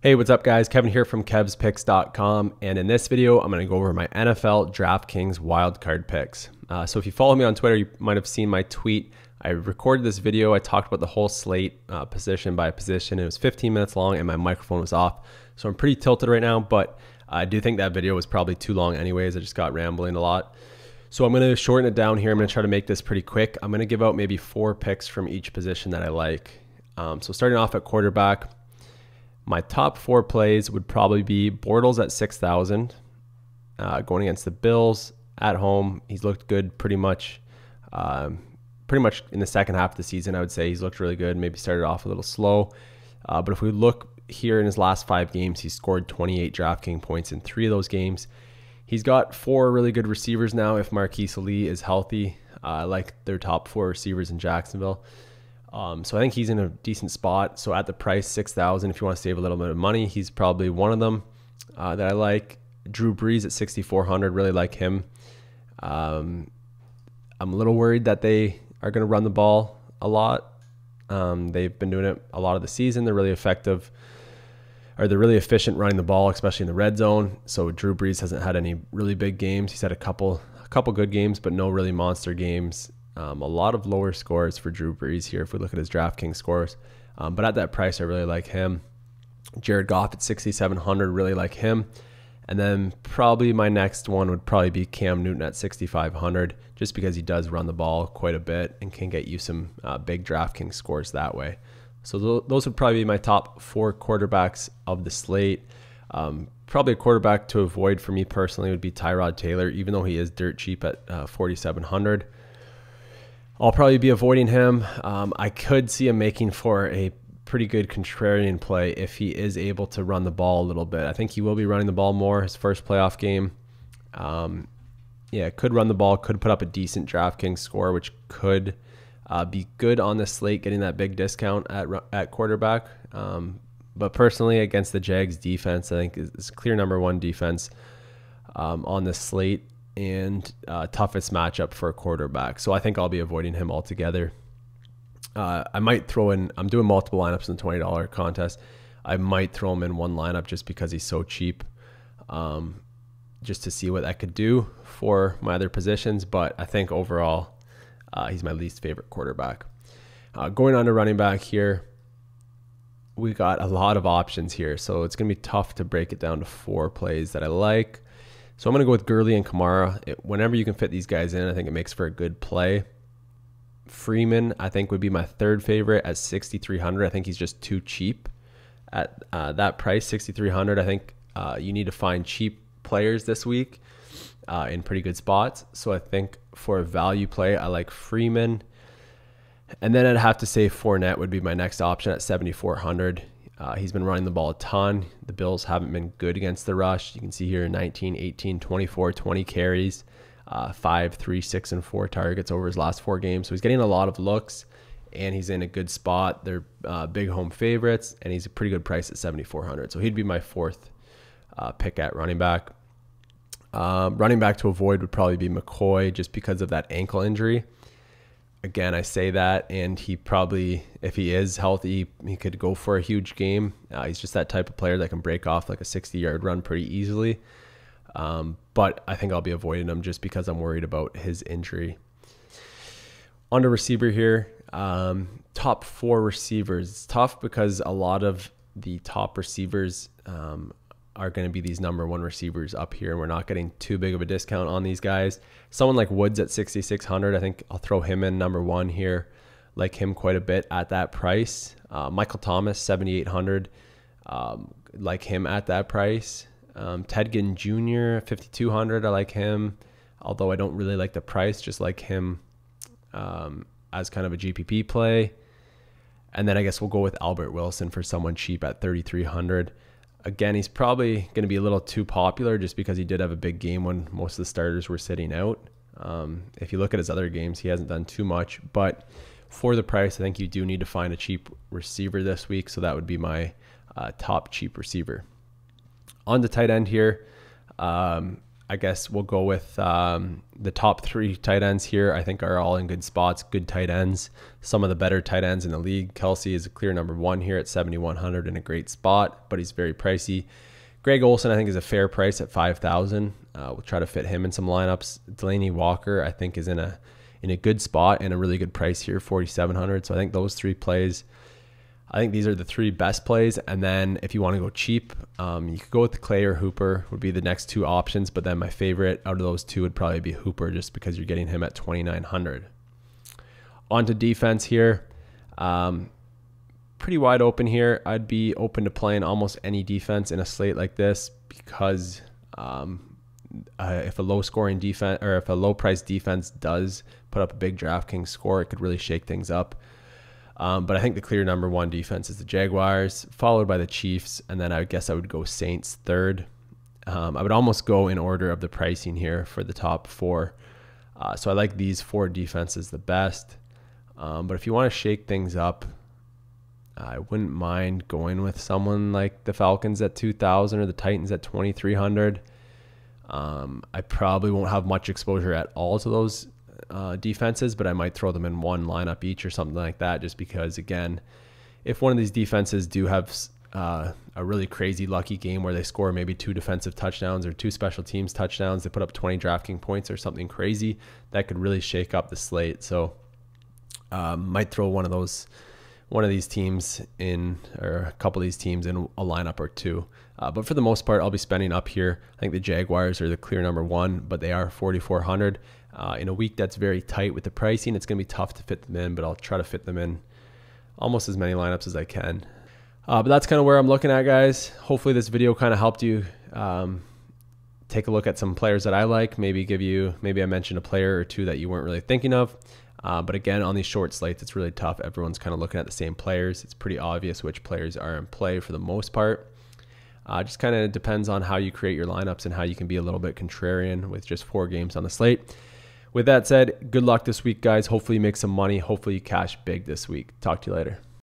Hey, what's up guys? Kevin here from KevsPicks.com, and in this video, I'm going to go over my NFL DraftKings wildcard picks. So if you follow me on Twitter, you might have seen my tweet. I recorded this video. I talked about the whole slate position by position. It was 15 minutes long and my microphone was off. So I'm pretty tilted right now, but I do think that video was probably too long anyways. I just got rambling a lot. So I'm going to shorten it down here. I'm going to try to make this pretty quick. I'm going to give out maybe 4 picks from each position that I like. So starting off at quarterback, my top 4 plays would probably be Bortles at 6,000, going against the Bills at home. He's looked good pretty much in the second half of the season. I would say he's looked really good. Maybe started off a little slow, but if we look here in his last 5 games, he's scored 28 DraftKings points in 3 of those games. He's got 4 really good receivers now. If Marquise Lee is healthy, like their top 4 receivers in Jacksonville. So I think he's in a decent spot. So at the price 6,000, if you want to save a little bit of money, he's probably one of them that I like. Drew Brees at 6,400, really like him. I'm a little worried that they are going to run the ball a lot. They've been doing it a lot of the season. They're really effective, or they're really efficient running the ball, especially in the red zone. So Drew Brees hasn't had any really big games. He's had a couple good games, but no really monster games. A lot of lower scores for Drew Brees here if we look at his DraftKings scores. But at that price, I really like him. Jared Goff at 6,700, really like him. And then probably my next one would probably be Cam Newton at 6,500, just because he does run the ball quite a bit and can get you some big DraftKings scores that way. So those would probably be my top 4 quarterbacks of the slate. Probably a quarterback to avoid for me personally would be Tyrod Taylor, even though he is dirt cheap at 4,700. I'll probably be avoiding him. I could see him making for a pretty good contrarian play if he is able to run the ball a little bit. I think he will be running the ball more his first playoff game. Could run the ball, could put up a decent DraftKings score, which could be good on the slate, getting that big discount at quarterback. But personally, against the Jags defense, I think is clear number 1 defense on the slate, and toughest matchup for a quarterback. So I think I'll be avoiding him altogether. I might throw in, I'm doing multiple lineups in the $20 contest. I might throw him in one lineup just because he's so cheap, just to see what that could do for my other positions. But I think overall, he's my least favorite quarterback. Going on to running back here, we got a lot of options here. So it's going to be tough to break it down to 4 plays that I like. So I'm going to go with Gurley and Kamara. Whenever you can fit these guys in, I think it makes for a good play. Freeman, I think, would be my 3rd favorite at 6,300. I think he's just too cheap at that price, 6,300. I think you need to find cheap players this week in pretty good spots. So I think for a value play, I like Freeman. And then I'd have to say Fournette would be my next option at 7,400. He's been running the ball a ton. The Bills haven't been good against the rush. You can see here 19, 18, 24, 20 carries, 5, 3, 6, and 4 targets over his last 4 games. So he's getting a lot of looks, and he's in a good spot. They're big home favorites, and he's a pretty good price at 7,400. So he'd be my 4th pick at running back. Running back to avoid would probably be McCoy, just because of that ankle injury. Again, I say that, and he probably, if he is healthy, he could go for a huge game. He's just that type of player that can break off like a 60-yard run pretty easily. But I think I'll be avoiding him just because I'm worried about his injury. On to receiver here. Top 4 receivers. It's tough because a lot of the top receivers are going to be these number 1 receivers up here, and we're not getting too big of a discount on these guys. Someone like Woods at 6,600, I think I'll throw him in number 1 here. Like him quite a bit at that price. Michael Thomas, 7,800, like him at that price. Ted Ginn Jr., 5,200, I like him, although I don't really like the price, just like him as kind of a GPP play. And then I guess we'll go with Albert Wilson for someone cheap at 3,300. Again, he's probably going to be a little too popular just because he did have a big game when most of the starters were sitting out. If you look at his other games, he hasn't done too much. But for the price, I think you do need to find a cheap receiver this week. So that would be my top cheap receiver. On the tight end here, I guess we'll go with the top 3 tight ends here. I think are all in good spots, good tight ends. Some of the better tight ends in the league. Kelsey is a clear number 1 here at 7,100 in a great spot, but he's very pricey. Greg Olsen, I think, is a fair price at 5,000. We'll try to fit him in some lineups. Delaney Walker, I think, is in a good spot and a really good price here, 4,700. So I think those 3 plays, I think these are the 3 best plays. And then if you want to go cheap, you could go with the Clay or Hooper would be the next 2 options. But then my favorite out of those 2 would probably be Hooper, just because you're getting him at 2,900. On to defense here. Pretty wide open here. I'd be open to playing almost any defense in a slate like this, because if a low scoring defense, or if a low price defense does put up a big DraftKings score, it could really shake things up. But I think the clear number 1 defense is the Jaguars, followed by the Chiefs, and then I guess I would go Saints third. I would almost go in order of the pricing here for the top 4. So I like these 4 defenses the best. But if you want to shake things up, I wouldn't mind going with someone like the Falcons at 2,000 or the Titans at 2,300. I probably won't have much exposure at all to those defenses, but I might throw them in one lineup each or something like that, just because, again, if one of these defenses do have a really crazy lucky game where they score maybe 2 defensive touchdowns or 2 special teams touchdowns, they put up 20 DraftKings points or something crazy, that could really shake up the slate. So might throw one of these teams in, or a couple of these teams in a lineup or 2. But for the most part, I'll be spending up here. I think the Jaguars are the clear number 1, but they are 4,400. In a week that's very tight with the pricing, it's going to be tough to fit them in, but I'll try to fit them in almost as many lineups as I can. But that's kind of where I'm looking at, guys. Hopefully this video kind of helped you take a look at some players that I like, maybe I mentioned a player or 2 that you weren't really thinking of. But again, on these short slates, it's really tough. Everyone's kind of looking at the same players. It's pretty obvious which players are in play for the most part. Just kind of depends on how you create your lineups and how you can be a little bit contrarian with just 4 games on the slate. With that said, good luck this week, guys. Hopefully you make some money. Hopefully you cash big this week. Talk to you later.